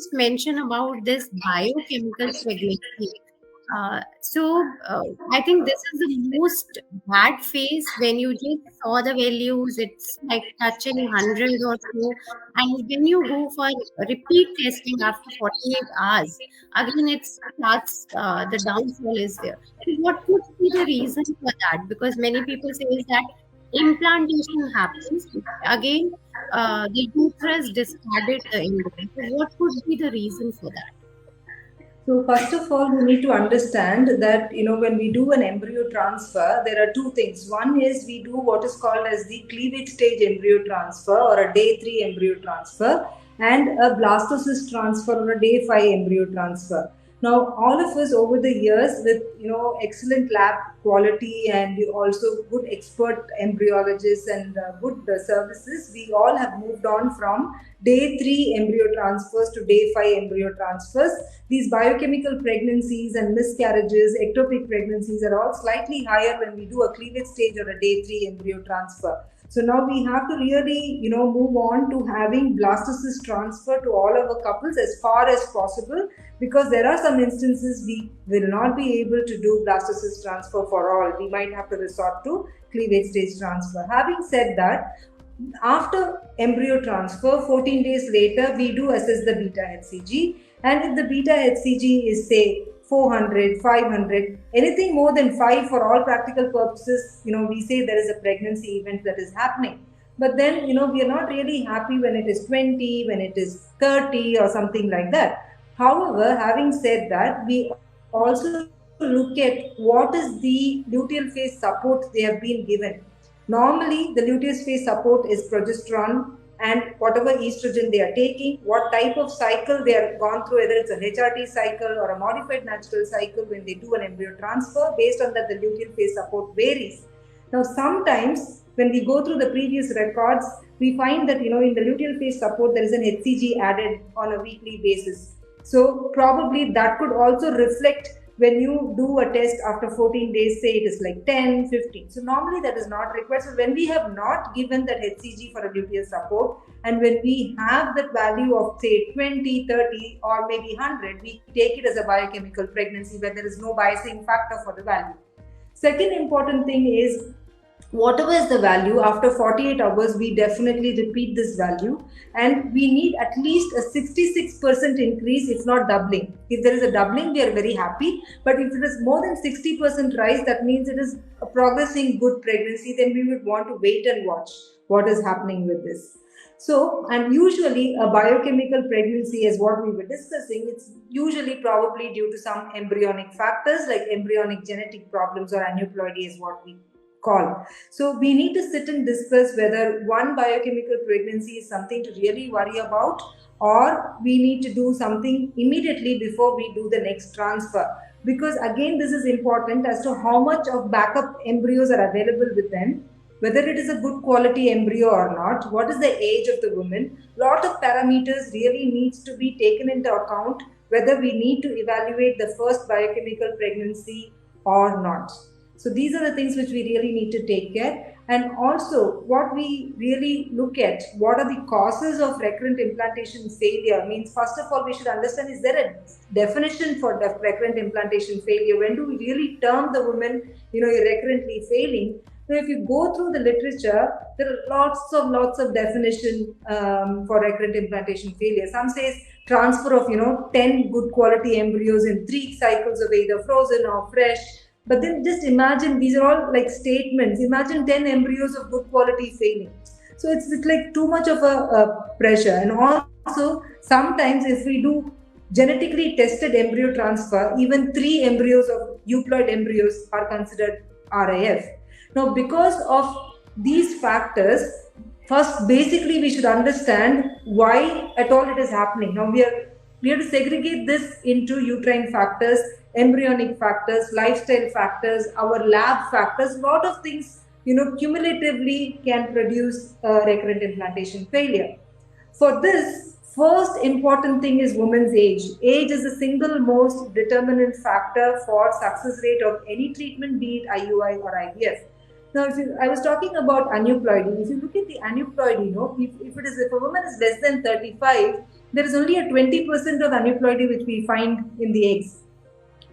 just mention about this biochemical pregnancy. So I think this is the most bad phase when you just saw the values. It's like touching 100 or so, and when you go for repeat testing after 48 hours, again it starts. The downfall is there. So what could be the reason for that? Because many people say is that implantation happens again. The uterus discarded the embryo. So what could be the reason for that? So first of all, we need to understand that when we do an embryo transfer, there are two things. One is we do what is called as the cleavage stage embryo transfer or a day 3 embryo transfer, and a blastocyst transfer or a day 5 embryo transfer. Now, all of us over the years, with excellent lab quality and also good expert embryologists and good services, we all have moved on from day 3 embryo transfers to day 5 embryo transfers. These biochemical pregnancies and miscarriages, ectopic pregnancies are all slightly higher when we do a cleavage stage or a day 3 embryo transfer. So now we have to really, move on to having blastocyst transfer to all our couples as far as possible, because there are some instances we will not be able to do blastocyst transfer for all. We might have to resort to cleavage stage transfer. Having said that, after embryo transfer, 14 days later, we do assess the beta HCG. And if the beta HCG is, say, 400, 500, anything more than 5 for all practical purposes, we say there is a pregnancy event that is happening. But then, we are not really happy when it is 20, when it is 30 or something like that. However, having said that, we also look at what is the luteal phase support they have been given. Normally, the luteal phase support is progesterone and whatever estrogen they are taking, what type of cycle they are gone through, whether it's a HRT cycle or a modified natural cycle when they do an embryo transfer. Based on that, the luteal phase support varies. Now, sometimes when we go through the previous records, we find that in the luteal phase support there is an HCG added on a weekly basis. So probably that could also reflect when you do a test after 14 days, say it is like 10, 15. So normally that is not required. So when we have not given that HCG for a luteal support, and when we have that value of say 20, 30 or maybe 100, we take it as a biochemical pregnancy where there is no biasing factor for the value. Second important thing is, whatever is the value, after 48 hours we definitely repeat this value, and we need at least a 66% increase, if not doubling. If there is a doubling, we are very happy, but if it is more than 60% rise, that means it is a progressing good pregnancy. Then we would want to wait and watch what is happening with this. So, and usually a biochemical pregnancy, as what we were discussing, it's usually probably due to some embryonic factors like embryonic genetic problems or aneuploidy is what we call. So we need to sit and discuss whether one biochemical pregnancy is something to really worry about, or we need to do something immediately before we do the next transfer. Because again, this is important as to how much of backup embryos are available with them, whether it is a good quality embryo or not, what is the age of the woman. Lot of parameters really needs to be taken into account whether we need to evaluate the first biochemical pregnancy or not. So these are the things which we really need to take care. And also what we really look at, what are the causes of recurrent implantation failure, means first of all we should understand, is there a definition for the recurrent implantation failure? When do we really term the woman recurrently failing? So if you go through the literature, there are lots of definition for recurrent implantation failure. Some says transfer of 10 good quality embryos in 3 cycles of either frozen or fresh. But then just imagine, these are all like statements. Imagine 10 embryos of good quality failing. So it's like too much of a pressure. And also sometimes if we do genetically tested embryo transfer, even 3 embryos of euploid embryos are considered RIF. Now because of these factors, first basically we should understand why at all it is happening. Now we have to segregate this into uterine factors, embryonic factors, lifestyle factors, our lab factors. Lot of things cumulatively can produce recurrent implantation failure. For this, first important thing is woman's age. Age is the single most determinant factor for success rate of any treatment, be it IUI or IVF. Now, I was talking about aneuploidy. If you look at the aneuploidy, if a woman is less than 35, there is only a 20% of aneuploidy which we find in the eggs.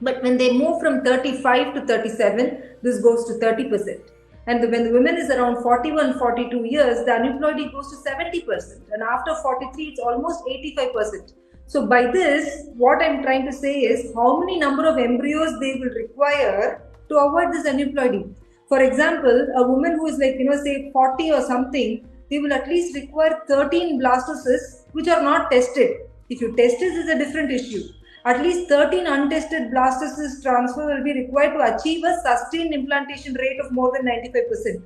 But when they move from 35 to 37, this goes to 30%. And when the women is around 41, 42 years, the aneuploidy goes to 70%. And after 43, it's almost 85%. So by this, what I'm trying to say is how many number of embryos they will require to avoid this aneuploidy. For example, a woman who is like, say 40 or something, they will at least require 13 blastocysts which are not tested. If you test it, is a different issue. At least 13 untested blastocyst transfer will be required to achieve a sustained implantation rate of more than 95%.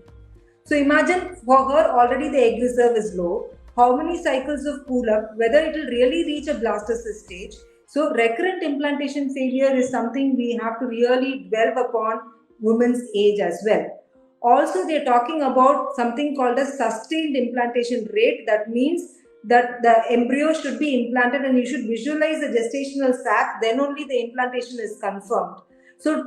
So imagine for her already the egg reserve is low. How many cycles of pull up, whether it will really reach a blastocyst stage. So recurrent implantation failure is something we have to really delve upon women's age as well. Also, they're talking about something called a sustained implantation rate. That means that the embryo should be implanted and you should visualize the gestational sac, then only the implantation is confirmed. So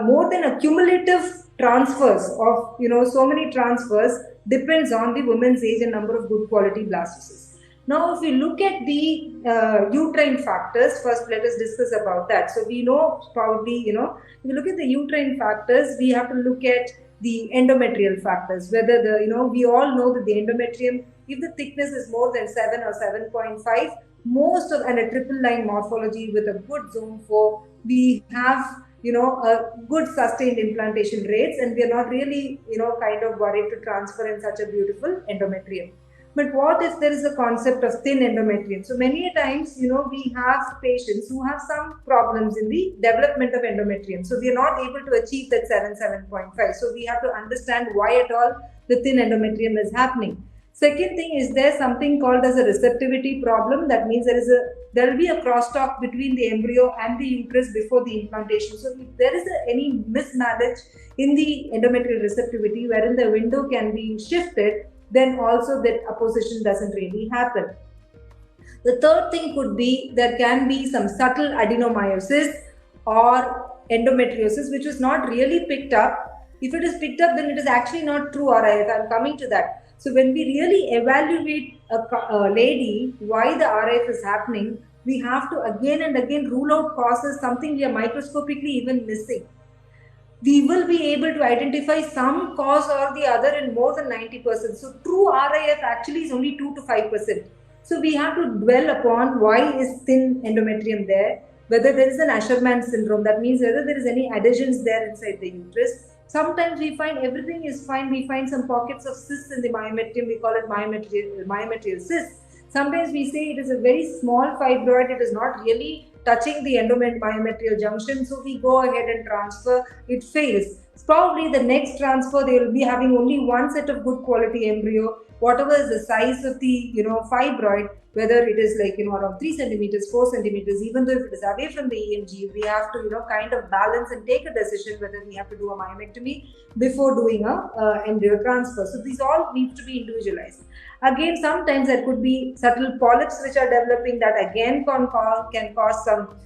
more than a cumulative transfers of so many transfers depends on the woman's age and number of good quality blastocysts. Now if we look at the uterine factors, first let us discuss about that. So we know probably if we look at the uterine factors, we have to look at the endometrial factors, whether we all know that the endometrium, if the thickness is more than 7 or 7.5, most of, and a triple line morphology with a good zone 4, we have a good sustained implantation rates, and we are not really kind of worried to transfer in such a beautiful endometrium. But what if there is a concept of thin endometrium? So many times, we have patients who have some problems in the development of endometrium. So we are not able to achieve that 7, 7.5. So we have to understand why at all the thin endometrium is happening. Second thing is there something called as a receptivity problem. That means there will be a crosstalk between the embryo and the uterus before the implantation. So if there is any mismatch in the endometrial receptivity wherein the window can be shifted, then also that opposition doesn't really happen. The third thing could be there can be some subtle adenomyosis or endometriosis which is not really picked up. If it is picked up, then it is actually not true RIF. I'm coming to that. So when we really evaluate a lady, why the RIF is happening, we have to again and again rule out causes, something we are microscopically even missing. We will be able to identify some cause or the other in more than 90%. So true RIF actually is only 2 to 5%. So we have to dwell upon why is thin endometrium there, whether there is an Asherman syndrome, that means whether there is any adhesions there inside the uterus. Sometimes we find everything is fine. We find some pockets of cysts in the myometrium. We call it myometrial cysts. Sometimes we say it is a very small fibroid. It is not really touching the endomyometrial junction. So we go ahead and transfer. It fails. It's probably the next transfer, they will be having only one set of good quality embryo. Whatever is the size of the fibroid, whether it is like around 3 centimeters, 4 centimeters, even though if it is away from the EMG, we have to kind of balance and take a decision whether we have to do a myomectomy before doing a embryo transfer. So these all need to be individualized. Again, sometimes there could be subtle polyps which are developing that again can cause some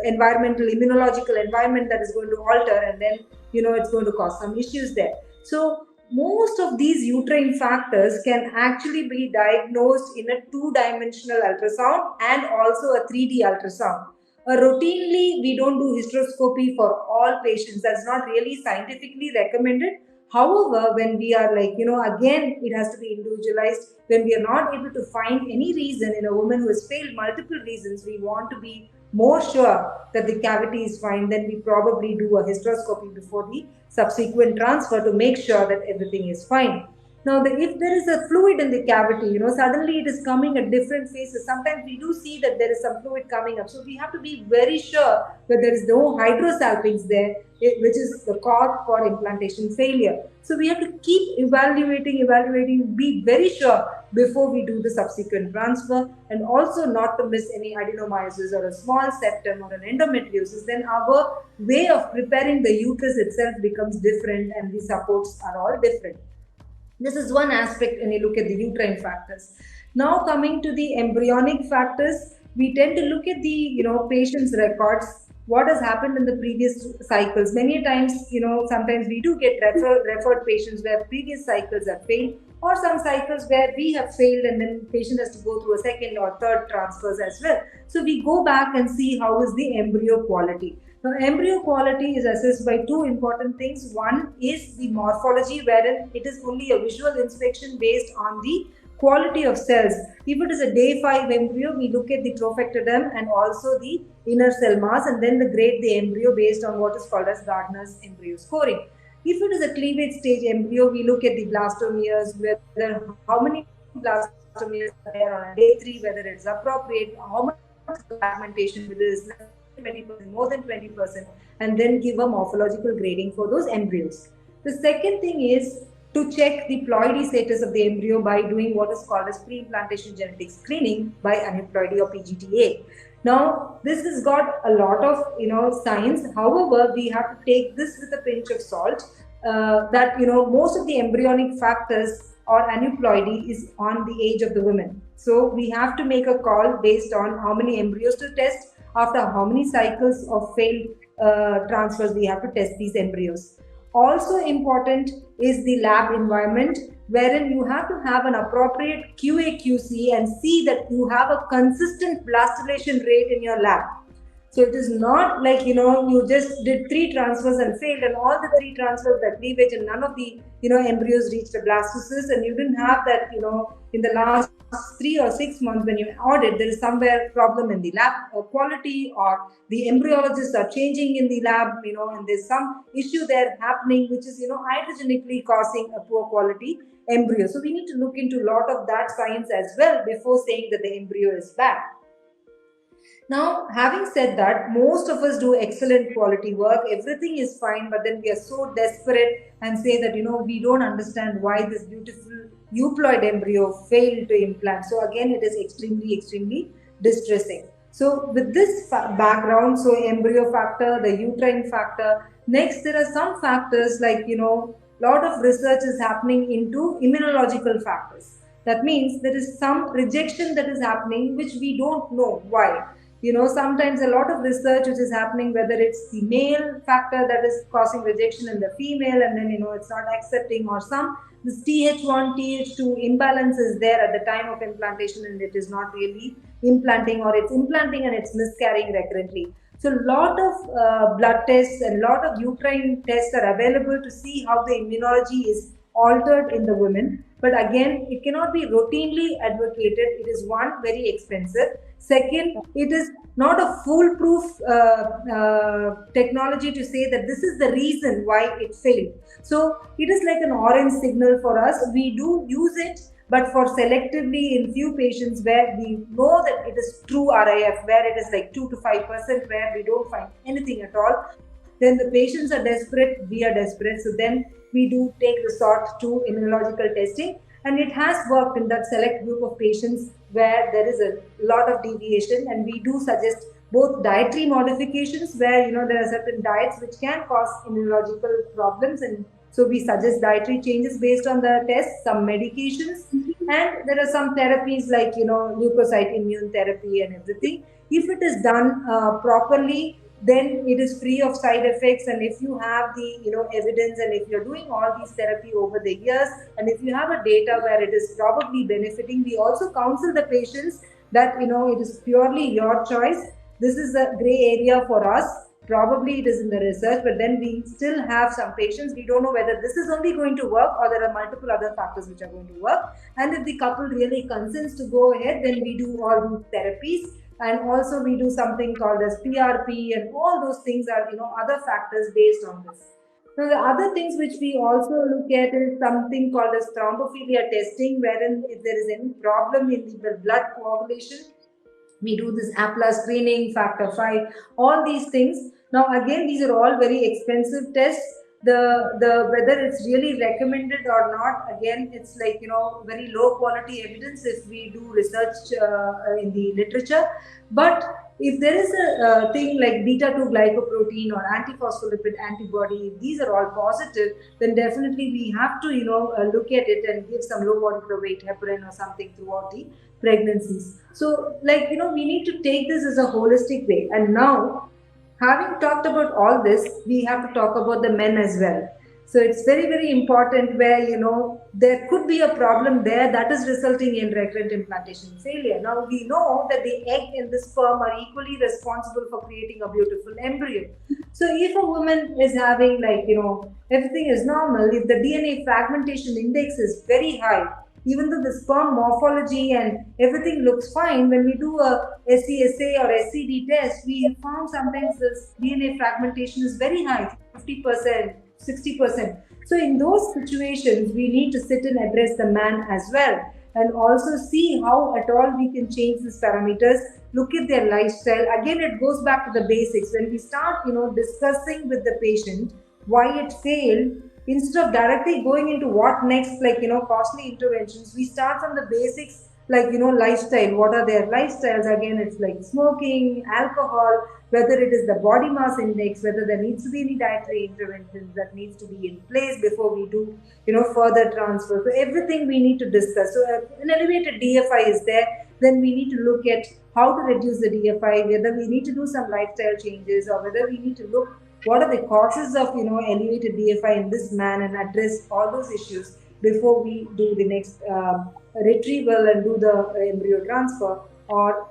environmental, immunological environment that is going to alter, and then it's going to cause some issues there. So most of these uterine factors can actually be diagnosed in a 2-dimensional ultrasound and also a 3D ultrasound. Routinely, we don't do hysteroscopy for all patients. That's not really scientifically recommended. However, when we are again, it has to be individualized. When we are not able to find any reason in a woman who has failed multiple reasons, we want to be more sure that the cavity is fine, then we probably do a hysteroscopy before the subsequent transfer to make sure that everything is fine. Now, if there is a fluid in the cavity, suddenly it is coming at different phases. Sometimes we do see that there is some fluid coming up. So we have to be very sure that there is no hydrosalpinx there, which is the cause for implantation failure. So we have to keep evaluating, be very sure before we do the subsequent transfer, and also not to miss any adenomyosis or a small septum or an endometriosis. Then our way of preparing the uterus itself becomes different and the supports are all different. This is one aspect when you look at the uterine factors. Now coming to the embryonic factors, we tend to look at the patient's records, what has happened in the previous cycles. Many times, sometimes we do get referred patients where previous cycles have failed. or some cycles where we have failed and then patient has to go through a second or third transfers as well. So we go back and see how is the embryo quality. Now, embryo quality is assessed by two important things. One is the morphology, wherein it is only a visual inspection based on the quality of cells. If it is a day 5 embryo, we look at the trophectoderm and also the inner cell mass, and then grade the embryo based on what is called as Gardner's embryo scoring. If it is a cleavage stage embryo, we look at the blastomeres, whether how many blastomeres are there on a day 3, whether it's appropriate, how much is the fragmentation, whether it's less than 20%, more than 20%, and then give a morphological grading for those embryos. The second thing is to check the ploidy status of the embryo by doing what is called as pre-implantation genetic screening by aneuploidy or PGTA. Now, this has got a lot of science. However, we have to take this with a pinch of salt. That most of the embryonic factors or aneuploidy is on the age of the women. So we have to make a call based on how many embryos to test, after how many cycles of failed transfers we have to test these embryos. Also important is the lab environment, wherein you have to have an appropriate QA/QC and see that you have a consistent blastulation rate in your lab. So it is not like you just did 3 transfers and failed, and all the 3 transfers were cleavage, and none of the embryos reached a blastocyst, and you didn't have that in the last 3 or 6 months when you audit, there is somewhere problem in the lab quality, or the embryologists are changing in the lab, and there's some issue there happening which is hydrogenically causing a poor quality embryo. So we need to look into a lot of that science as well before saying that the embryo is bad. Now, having said that, most of us do excellent quality work, everything is fine, but then we are so desperate and say that, we don't understand why this beautiful euploid embryo failed to implant. So again, it is extremely, extremely distressing. So with this background, so embryo factor, the uterine factor, next there are some factors like, lot of research is happening into immunological factors. That means there is some rejection that is happening which we don't know why. Sometimes a lot of research which is happening, whether it's the male factor that is causing rejection in the female, and then it's not accepting, or some this Th1 Th2 imbalance is there at the time of implantation and it is not really implanting, or it's implanting and it's miscarrying recurrently. So a lot of blood tests and a lot of uterine tests are available to see how the immunology is altered in the women. But again, it cannot be routinely advocated. It is one, very expensive. Second, it is not a foolproof technology to say that this is the reason why it failed. So it is like an orange signal for us. We do use it, but for selectively in few patients where we know that it is true RIF, where it is like 2 to 5%, where we don't find anything at all, then the patients are desperate, we are desperate. So then we do take resort to immunological testing, and it has worked in that select group of patients where there is a lot of deviation, and we do suggest both dietary modifications where there are certain diets which can cause immunological problems, and so we suggest dietary changes based on the test, some medications, and there are some therapies like leukocyte immune therapy and everything. If it is done properly, then it is free of side effects, and if you have the evidence, and if you're doing all these therapy over the years, and if you have a data where it is probably benefiting, we also counsel the patients that it is purely your choice. This is a gray area for us. Probably it is in the research, but then we still have some patients, we don't know whether this is only going to work or there are multiple other factors which are going to work. And if the couple really consents to go ahead, then we do all these therapies. And also we do something called as PRP, and all those things are other factors based on this. Now the other things which we also look at is something called as thrombophilia testing, wherein if there is any problem in the blood coagulation, we do this APLA screening, factor 5, all these things. Now again, these are all very expensive tests. The whether it's really recommended or not, again, it's like very low quality evidence if we do research in the literature. But if there is a thing like beta-2 glycoprotein or antiphospholipid antibody, if these are all positive, then definitely we have to look at it and give some low molecular weight heparin or something throughout the pregnancies. So we need to take this as a holistic way. And now, having talked about all this, we have to talk about the men as well. So it's very, very important where, there could be a problem there that is resulting in recurrent implantation failure. Now we know that the egg and the sperm are equally responsible for creating a beautiful embryo. So if a woman is having, like, everything is normal, if the DNA fragmentation index is very high, even though the sperm morphology and everything looks fine, when we do a SCSA or SCD test, we found sometimes this DNA fragmentation is very high, 50%, 60%. So in those situations, we need to sit and address the man as well, and also see how at all we can change these parameters, look at their lifestyle. Again, it goes back to the basics. When we start, discussing with the patient why it failed, instead of directly going into what next, like, costly interventions, we start from the basics, like, lifestyle. What are their lifestyles? Again, it's like smoking, alcohol, whether it is the body mass index, whether there needs to be any dietary interventions that needs to be in place before we do, further transfer. So everything we need to discuss. So an elevated DFI is there, then we need to look at how to reduce the DFI, whether we need to do some lifestyle changes, or whether we need to look what are the causes of, elevated DFI in this man, and address all those issues before we do the next retrieval and do the embryo transfer, or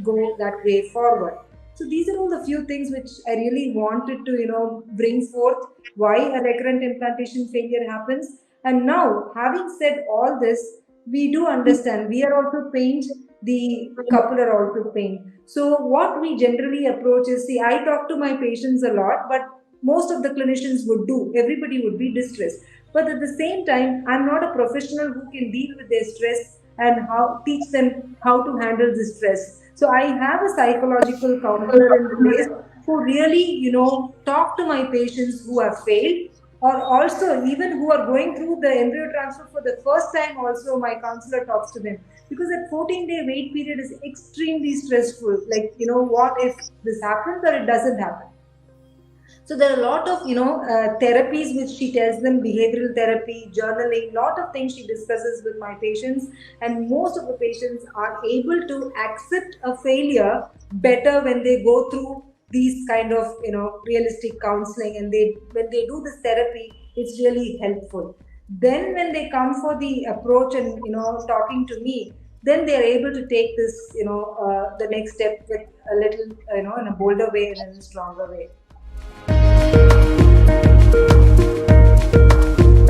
go that way forward. So these are all the few things which I really wanted to, bring forth why a recurrent implantation failure happens. And now, having said all this, we do understand we are also pained, the couple are also pained. So what we generally approach is, see, I talk to my patients a lot, but most of the clinicians would do. Everybody would be distressed. But at the same time, I'm not a professional who can deal with their stress and how teach them how to handle the stress. So I have a psychological counselor in place who really, talk to my patients who have failed, or also even who are going through the embryo transfer for the first time. Also, my counselor talks to them, because that 14-day wait period is extremely stressful. Like, what if this happens or it doesn't happen? So there are a lot of, therapies which she tells them: behavioral therapy, journaling, lot of things she discusses with my patients. And most of the patients are able to accept a failure better when they go through these kind of, realistic counseling, and when they do this therapy, it's really helpful. Then when they come for the approach and, talking to me, then they are able to take this, the next step with a little, in a bolder way and in a stronger way.